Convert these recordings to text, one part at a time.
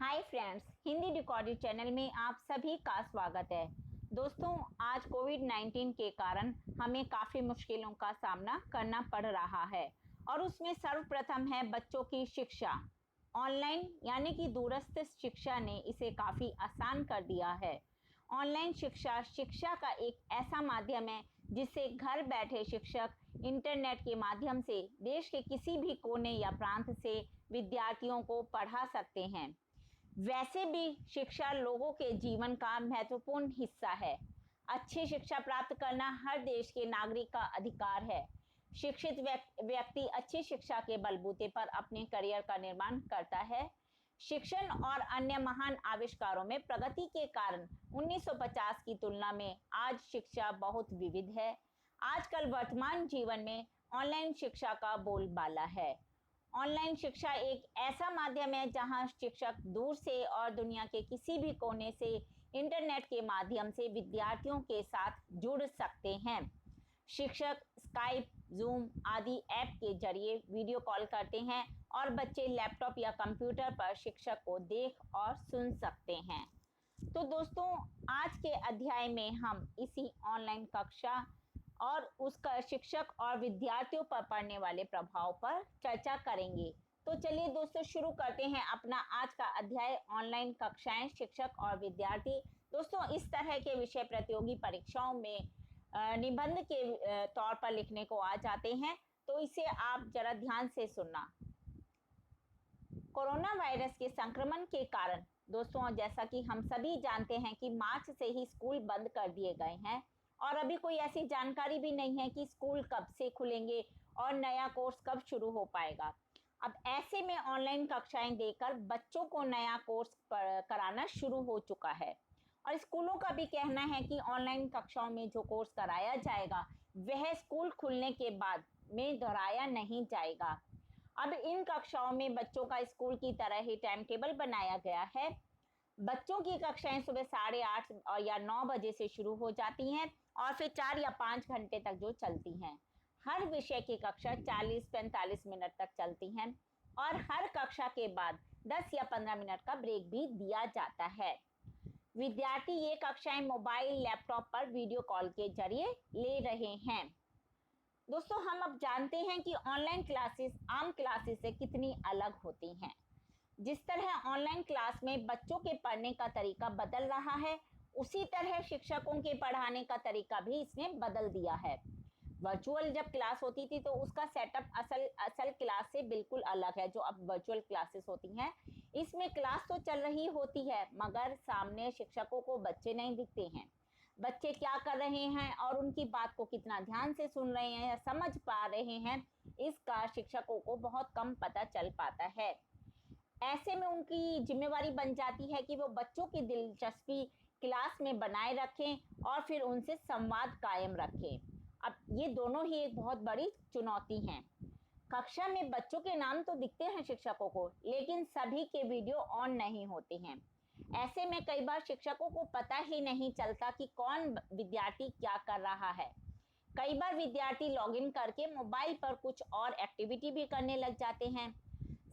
Hi friends, Hindi recorded channel में आप सभी का स्वागत है। दोस्तों, आज कोविड-19 के कारण हमें काफ़ी मुश्किलों का सामना करना पड़ रहा है और उसमें सर्वप्रथम है बच्चों की शिक्षा। ऑनलाइन यानी कि दूरस्थ शिक्षा ने इसे काफ़ी आसान कर दिया है। ऑनलाइन शिक्षा का एक ऐसा माध्यम है जिससे घर बैठे शिक्षक इंटरनेट के माध्यम से देश के किसी भी कोने या प्रांत से विद्यार्थियों को पढ़ा सकते हैं। वैसे भी शिक्षा लोगों के जीवन का महत्वपूर्ण हिस्सा है। अच्छी शिक्षा प्राप्त करना हर देश के नागरिक का अधिकार है। शिक्षित व्यक्ति अच्छी शिक्षा के बलबूते पर अपने करियर का निर्माण करता है। शिक्षण और अन्य महान आविष्कारों में प्रगति के कारण 1950 की तुलना में आज शिक्षा बहुत विविध है। आजकल वर्तमान जीवन में ऑनलाइन शिक्षा का बोलबाला है। ऑनलाइन शिक्षा एक ऐसा माध्यम है जहां शिक्षक दूर से और दुनिया के किसी भी कोने से इंटरनेट के माध्यम से विद्यार्थियों के साथ जुड़ सकते हैं। शिक्षक स्काइप, जूम आदि ऐप के जरिए वीडियो कॉल करते हैं और बच्चे लैपटॉप या कंप्यूटर पर शिक्षक को देख और सुन सकते हैं। तो दोस्तों, आज के अध्याय में हम इसी ऑनलाइन कक्षा और उसका शिक्षक और विद्यार्थियों पर पड़ने वाले प्रभाव पर चर्चा करेंगे। तो चलिए दोस्तों, शुरू करते हैं अपना आज का अध्याय, ऑनलाइन कक्षाएं, शिक्षक और विद्यार्थी। दोस्तों, इस तरह के विषय प्रतियोगी परीक्षाओं में निबंध के तौर पर लिखने को आ जाते हैं, तो इसे आप जरा ध्यान से सुनना। कोरोना वायरस के संक्रमण के कारण दोस्तों, जैसा कि हम सभी जानते हैं कि मार्च से ही स्कूल बंद कर दिए गए हैं और अभी कोई ऐसी जानकारी भी नहीं है कि स्कूल कब से खुलेंगे और नया कोर्स कब शुरू हो पाएगा। अब ऐसे में ऑनलाइन कक्षाएं देकर बच्चों को नया कोर्स कराना शुरू हो चुका है और स्कूलों का भी कहना है कि ऑनलाइन कक्षाओं में जो कोर्स कराया जाएगा वह स्कूल खुलने के बाद में दोहराया नहीं जाएगा। अब इन कक्षाओं में बच्चों का स्कूल की तरह ही टाइम टेबल बनाया गया है। बच्चों की कक्षाएं सुबह 8:30 और या 9 बजे से शुरू हो जाती हैं और फिर 4 या 5 घंटे तक जो चलती हैं। हर विषय की कक्षा 40-45 मिनट तक चलती हैं और हर कक्षा के बाद 10 या 15 मिनट का ब्रेक भी दिया जाता है। विद्यार्थी ये कक्षाएं मोबाइल, लैपटॉप पर वीडियो कॉल के जरिए ले रहे हैं। दोस्तों, हम अब जानते हैं कि ऑनलाइन क्लासेस आम क्लासेस से कितनी अलग होती हैं। जिस तरह ऑनलाइन क्लास में बच्चों के पढ़ने का तरीका बदल रहा है, उसी तरह शिक्षकों के पढ़ाने का तरीका भी इसने बदल दिया है। वर्चुअल जब क्लास होती थी तो उसका सेटअप असल क्लास से बिल्कुल अलग है। जो अब वर्चुअल क्लासेस होती हैं, इसमें क्लास तो चल रही होती है मगर सामने शिक्षकों को बच्चे नहीं दिखते हैं। बच्चे क्या कर रहे हैं और उनकी बात को कितना ध्यान से सुन रहे हैं या समझ पा रहे हैं, इसका शिक्षकों को बहुत कम पता चल पाता है। ऐसे में उनकी जिम्मेवारी बन जाती है कि वो बच्चों की दिलचस्पी क्लास में बनाए रखें और फिर उनसे संवाद कायम रखें। अब ये दोनों ही एक बहुत बड़ी चुनौती हैं। कक्षा में बच्चों के नाम तो दिखते हैं शिक्षकों को, लेकिन सभी के वीडियो ऑन नहीं होते हैं। ऐसे में कई बार शिक्षकों को पता ही नहीं चलता कि कौन विद्यार्थी क्या कर रहा है। कई बार विद्यार्थी लॉगिन करके मोबाइल पर कुछ और एक्टिविटी भी करने लग जाते हैं।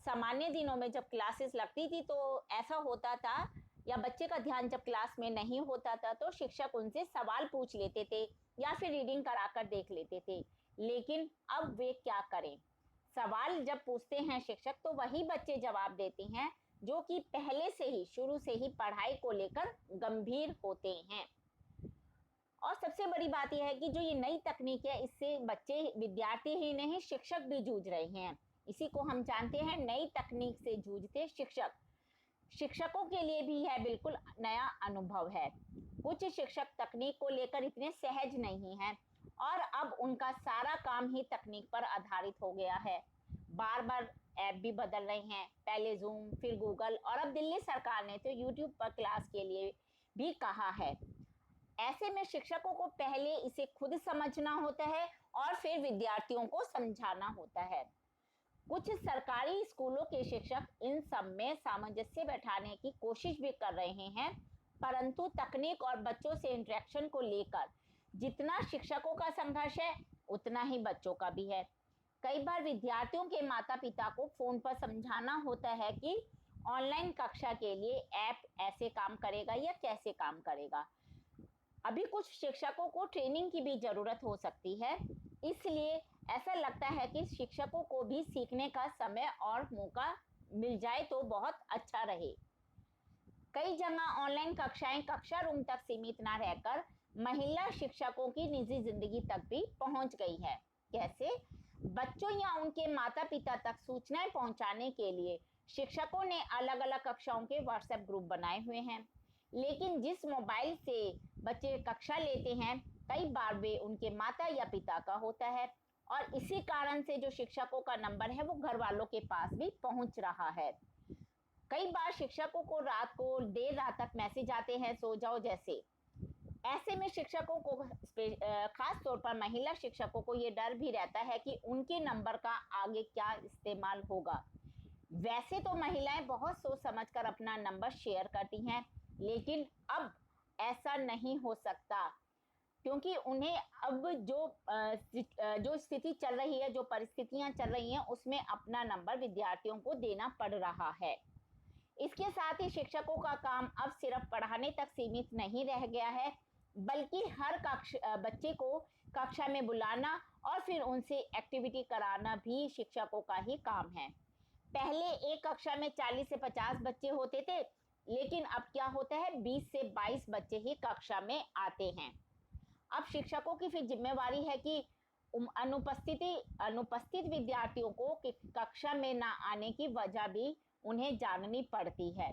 सामान्य दिनों में जब क्लासेस लगती थी तो ऐसा होता था, या बच्चे का ध्यान जब क्लास में नहीं होता था तो शिक्षक उनसे सवाल पूछ लेते थे या फिर रीडिंग कराकर देख लेते थे। लेकिन अब वे क्या करें? सवाल जब पूछते हैं शिक्षक तो वही बच्चे जवाब देते हैं जो कि पहले से ही शुरू से ही पढ़ाई को लेकर गंभीर होते हैं। और सबसे बड़ी बात यह है कि जो ये नई तकनीक है, इससे बच्चे, विद्यार्थी ही नहीं, शिक्षक भी जूझ रहे हैं। इसी को हम जानते हैं नई तकनीक से जूझते शिक्षक। शिक्षकों के लिए भी यह बिल्कुल नया अनुभव है। कुछ शिक्षक तकनीक को लेकर इतने सहज नहीं हैं और अब उनका सारा काम ही तकनीक पर आधारित हो गया है। बार बार ऐप भी बदल रहे हैं, पहले जूम, फिर गूगल और अब दिल्ली सरकार ने तो यूट्यूब पर क्लास के लिए भी कहा है। ऐसे में शिक्षकों को पहले इसे खुद समझना होता है और फिर विद्यार्थियों को समझाना होता है। कुछ सरकारी स्कूलों के शिक्षक इन सब में सामंजस्य बैठाने की कोशिश भी कर रहे हैं, परंतु तकनीक और बच्चों से इंटरेक्शन को लेकर जितना शिक्षकों का संघर्ष है उतना ही बच्चों का भी है। कई बार विद्यार्थियों के माता पिता को फोन पर समझाना होता है कि ऑनलाइन कक्षा के लिए ऐप ऐसे काम करेगा या कैसे काम करेगा। अभी कुछ शिक्षकों को ट्रेनिंग की भी जरूरत हो सकती है, इसलिए ऐसा लगता है कि शिक्षकों को भी सीखने का समय और मौका मिल जाए तो बहुत अच्छा रहे। कई जगह ऑनलाइन कक्षाएं कक्षा रूम तक सीमित ना रहकर महिला शिक्षकों की निजी जिंदगी तक भी पहुंच गई है। कैसे? बच्चों या उनके माता पिता तक सूचनाएं पहुंचाने के लिए शिक्षकों ने अलग अलग कक्षाओं के व्हाट्सएप ग्रुप बनाए हुए हैं, लेकिन जिस मोबाइल से बच्चे कक्षा लेते हैं कई बार वे उनके माता या पिता का होता है, और इसी कारण से जो शिक्षकों का नंबर है वो घर वालों के पास भी पहुंच रहा है। कई बार शिक्षकों को रात को देर रात तक मैसेज आते हैं, सो जाओ जैसे। ऐसे में शिक्षकों को खास तौर पर महिला शिक्षकों को ये डर भी रहता है कि उनके नंबर का आगे क्या इस्तेमाल होगा। वैसे तो महिलाएं बहुत सोच समझकर अपना नंबर शेयर करती हैं, लेकिन अब ऐसा नहीं हो सकता, क्योंकि उन्हें अब जो स्थिति चल रही है, जो परिस्थितियां चल रही हैं, उसमें अपना नंबर विद्यार्थियों को देना पड़ रहा है। इसके साथ ही शिक्षकों का काम अब सिर्फ पढ़ाने तक सीमित नहीं रह गया है, बल्कि हर बच्चे को कक्षा में बुलाना और फिर उनसे एक्टिविटी कराना भी शिक्षकों का ही काम है। पहले एक कक्षा में 40 से 50 बच्चे होते थे, लेकिन अब क्या होता है, 20 से 22 बच्चे ही कक्षा में आते हैं। अब शिक्षकों की फिर जिम्मेवारी है कि अनुपस्थित विद्यार्थियों को कक्षा में ना आने की वजह भी उन्हें जाननी पड़ती है,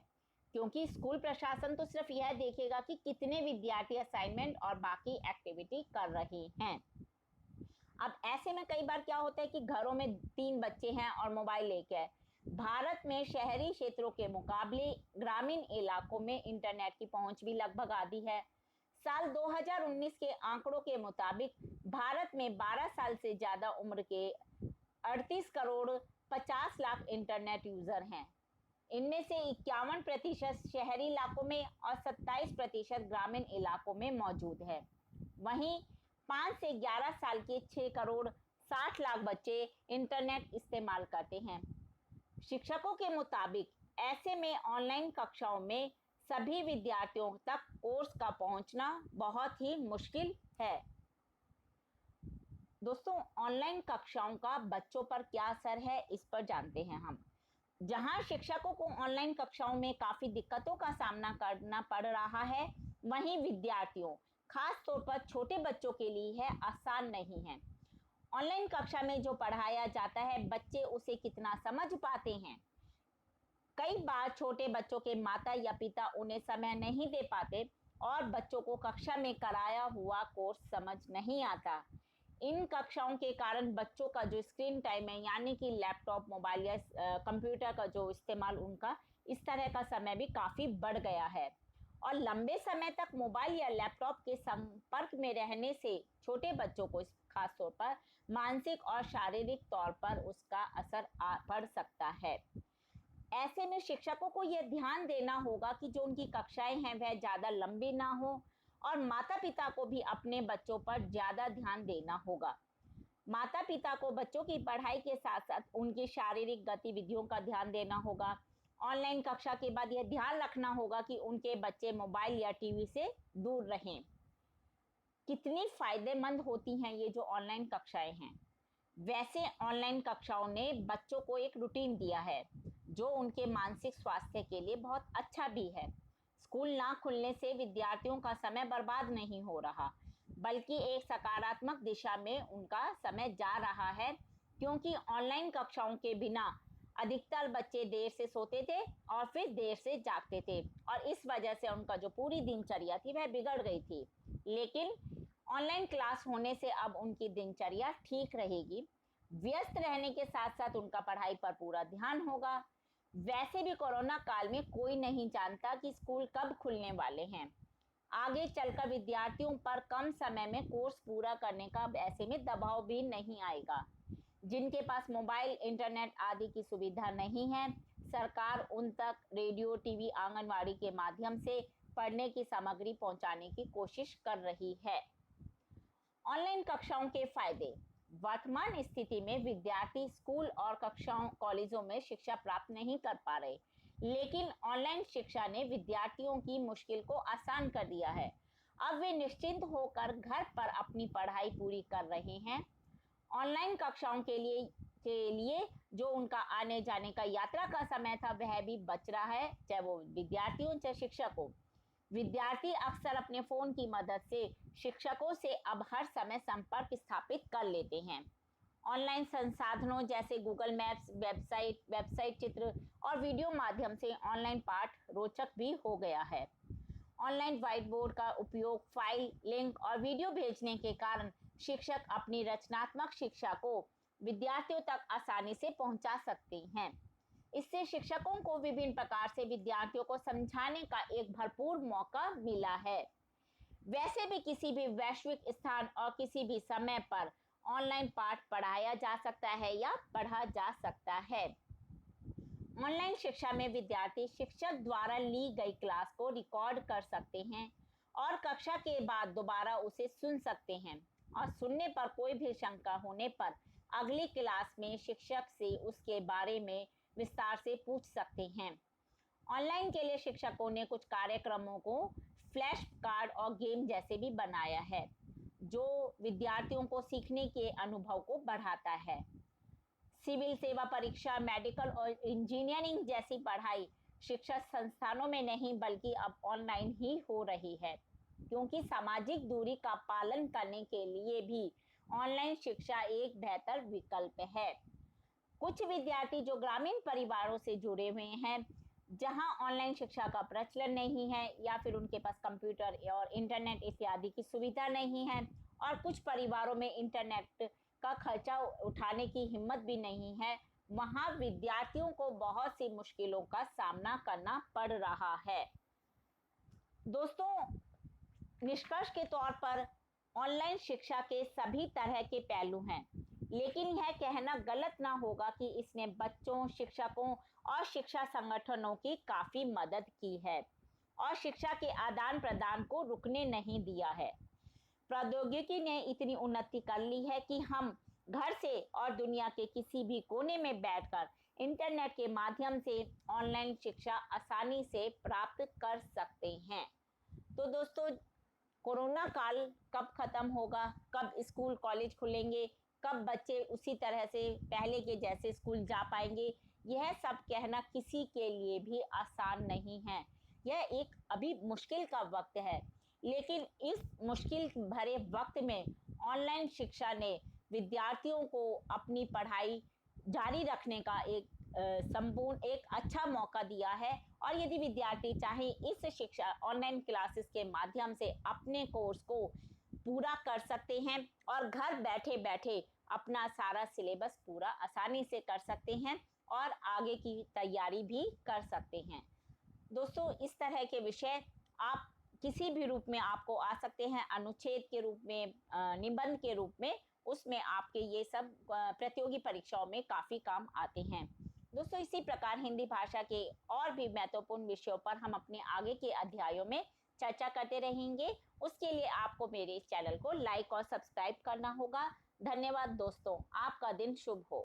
क्योंकि स्कूल प्रशासन तो सिर्फ यह देखेगा कि कितने विद्यार्थी असाइनमेंट और बाकी एक्टिविटी कर रहे हैं। अब ऐसे में कई बार क्या होता है कि घरों में 3 बच्चे हैं और मोबाइल एक है। भारत में शहरी क्षेत्रों के मुकाबले ग्रामीण इलाकों में इंटरनेट की पहुंच भी लगभग आधी है। साल 2019 के आंकड़ों के मुताबिक भारत में 12 साल से ज्यादा उम्र के 38 करोड़ 50 लाख इंटरनेट यूजर हैं। इनमें से 51% शहरी इलाकों में और 27% ग्रामीण इलाकों में मौजूद है। वहीं 5 से 11 साल के 6 करोड़ 60 लाख बच्चे इंटरनेट इस्तेमाल करते हैं। शिक्षकों के मुताबिक ऐसे में ऑनलाइन कक्षाओं में सभी विद्यार्थियों तक कोर्स का पहुंचना बहुत ही मुश्किल है। दोस्तों, ऑनलाइन कक्षाओं का बच्चों पर क्या असर है, इस पर जानते हैं हम। जहां शिक्षकों को ऑनलाइन कक्षाओं में काफी दिक्कतों का सामना करना पड़ रहा है, वहीं विद्यार्थियों, खास तौर पर छोटे बच्चों के लिए यह आसान नहीं है। ऑनलाइन कक्षा में जो पढ़ाया जाता है, बच्चे उसे कितना समझ पाते हैं। कई बार छोटे बच्चों के माता या पिता उन्हें समय नहीं दे पाते और बच्चों को कक्षा में कराया हुआ कोर्स समझ नहीं आता। इन कक्षाओं के कारण बच्चों का जो स्क्रीन टाइम है, यानी कि लैपटॉप, मोबाइल या कंप्यूटर का जो इस्तेमाल, उनका इस तरह का समय भी काफी बढ़ गया है। और लंबे समय तक मोबाइल या लैपटॉप के संपर्क में रहने से छोटे बच्चों को खास तौर पर मानसिक और शारीरिक तौर पर उसका असर पड़ सकता है। ऐसे में शिक्षकों को यह ध्यान देना होगा कि जो उनकी कक्षाएं हैं वह ज्यादा लंबी ना हो, और माता पिता को भी अपने बच्चों पर ज्यादा ध्यान देना होगा। माता पिता को बच्चों की पढ़ाई के साथ साथ उनकी शारीरिक गतिविधियों का ध्यान देना होगा। ऑनलाइन कक्षा के बाद यह ध्यान रखना होगा कि उनके बच्चे मोबाइल या टीवी से दूर रहें। कितनी फायदेमंद होती हैं ये जो ऑनलाइन कक्षाएं हैं। वैसे ऑनलाइन कक्षाओं ने बच्चों को एक रूटीन दिया है जो उनके मानसिक स्वास्थ्य के लिए बहुत अच्छा भी है। स्कूल ना खुलने से विद्यार्थियों का समय बर्बाद नहीं हो रहा, बल्कि एक सकारात्मक दिशा में उनका समय जा रहा है, क्योंकि ऑनलाइन कक्षाओं के बिना अधिकतर बच्चे देर से सोते थे और फिर देर से जागते थे, और इस वजह से उनका जो पूरी दिनचर्या थी वह बिगड़ गई थी। लेकिन ऑनलाइन क्लास होने से अब उनकी दिनचर्या ठीक रहेगी। व्यस्त रहने के साथ साथ उनका पढ़ाई पर पूरा ध्यान होगा। वैसे भी कोरोना काल में कोई नहीं जानता कि स्कूल कब खुलने वाले हैं। आगे चलकर विद्यार्थियों पर कम समय में कोर्स पूरा करने का ऐसे में दबाव भी नहीं आएगा। जिनके पास मोबाइल, इंटरनेट आदि की सुविधा नहीं है, सरकार उन तक रेडियो, टीवी, आंगनवाड़ी के माध्यम से पढ़ने की सामग्री पहुंचाने की कोशिश कर रही है। ऑनलाइन कक्षाओं के फायदे। वर्तमान स्थिति में विद्यार्थी स्कूल और कक्षाओं, कॉलेजों में शिक्षा प्राप्त नहीं कर पा रहे, लेकिन ऑनलाइन शिक्षा ने विद्यार्थियों की मुश्किल को आसान कर दिया है। अब वे निश्चिंत होकर घर पर अपनी पढ़ाई पूरी कर रहे हैं। ऑनलाइन कक्षाओं के लिए जो उनका आने जाने का यात्रा का समय था वह भी बच रहा है, चाहे वो विद्यार्थी हो चाहे शिक्षक हो। विद्यार्थी अक्सर अपने फोन की मदद से शिक्षकों से अब हर समय संपर्क स्थापित कर लेते हैं। ऑनलाइन संसाधनों जैसे गूगल मैप्स, वेबसाइट चित्र और वीडियो माध्यम से ऑनलाइन पाठ रोचक भी हो गया है। ऑनलाइन व्हाइट बोर्ड का उपयोग फाइल, लिंक और वीडियो भेजने के कारण शिक्षक अपनी रचनात्मक शिक्षा को विद्यार्थियों तक आसानी से पहुंचा सकते हैं। इससे शिक्षकों को विभिन्न प्रकार से विद्यार्थियों को समझाने का एक भरपूर मौका मिला है। वैसे भी किसी भी वैश्विक स्थान और किसी भी समय पर ऑनलाइन पाठ पढ़ाया जा सकता है या पढ़ा जा सकता है। ऑनलाइन शिक्षा में विद्यार्थी शिक्षक द्वारा ली गई क्लास को रिकॉर्ड कर सकते हैं और कक्षा के बाद दोबारा उसे सुन सकते हैं, और सुनने पर कोई भी शंका होने पर अगली क्लास में शिक्षक से उसके बारे में विस्तार से पूछ सकते हैं। ऑनलाइन के लिए शिक्षकों ने कुछ कार्यक्रमों को फ्लैश कार्ड और गेम जैसे भी बनाया है, जो विद्यार्थियों को सीखने के अनुभव को बढ़ाता है। सिविल सेवा परीक्षा, मेडिकल और इंजीनियरिंग जैसी पढ़ाई शिक्षा संस्थानों में नहीं बल्कि अब ऑनलाइन ही हो रही है, क्योंकि सामाजिक दूरी का पालन करने के लिए भी ऑनलाइन शिक्षा एक बेहतर विकल्प है। कुछ विद्यार्थी जो ग्रामीण परिवारों से जुड़े हुए हैं, जहां ऑनलाइन शिक्षा का प्रचलन नहीं है या फिर उनके पास कंप्यूटर और इंटरनेट इत्यादि की सुविधा नहीं है, और कुछ परिवारों में इंटरनेट का खर्चा उठाने की हिम्मत भी नहीं है, वहां विद्यार्थियों को बहुत सी मुश्किलों का सामना करना पड़ रहा है। दोस्तों, निष्कर्ष के तौर पर ऑनलाइन शिक्षा के सभी तरह के पहलू हैं, लेकिन यह कहना गलत ना होगा कि इसने बच्चों, शिक्षकों और शिक्षा संगठनों की काफी मदद की है और शिक्षा के आदान प्रदान को रुकने नहीं दिया है। प्रौद्योगिकी ने इतनी उन्नति कर ली है कि हम घर से और दुनिया के किसी भी कोने में बैठकर इंटरनेट के माध्यम से ऑनलाइन शिक्षा आसानी से प्राप्त कर सकते हैं। तो दोस्तों, कोरोना काल कब खत्म होगा, कब स्कूल कॉलेज खुलेंगे, कब बच्चे उसी तरह से पहले के जैसे स्कूल जा पाएंगे, यह सब कहना किसी के लिए भी आसान नहीं है। यह एक अभी मुश्किल का वक्त है, लेकिन इस मुश्किल भरे वक्त में ऑनलाइन शिक्षा ने विद्यार्थियों को अपनी पढ़ाई जारी रखने का एक संपूर्ण एक अच्छा मौका दिया है। और यदि विद्यार्थी चाहे इस शिक्षा ऑनलाइन क्लासेस के माध्यम से अपने कोर्स को पूरा कर सकते हैं और घर बैठे बैठे अपना सारा सिलेबस पूरा आसानी से कर सकते हैं और आगे की तैयारी भी कर सकते हैं। दोस्तों, इस तरह के विषय आप किसी भी रूप में आपको आ सकते हैं, अनुच्छेद के रूप में, निबंध के रूप में, उसमें आपके ये सब प्रतियोगी परीक्षाओं में काफ़ी काम आते हैं। दोस्तों, इसी प्रकार हिंदी भाषा के और भी महत्वपूर्ण विषयों पर हम अपने आगे के अध्यायों में चर्चा करते रहेंगे। उसके लिए आपको मेरे इस चैनल को लाइक और सब्सक्राइब करना होगा। धन्यवाद दोस्तों, आपका दिन शुभ हो।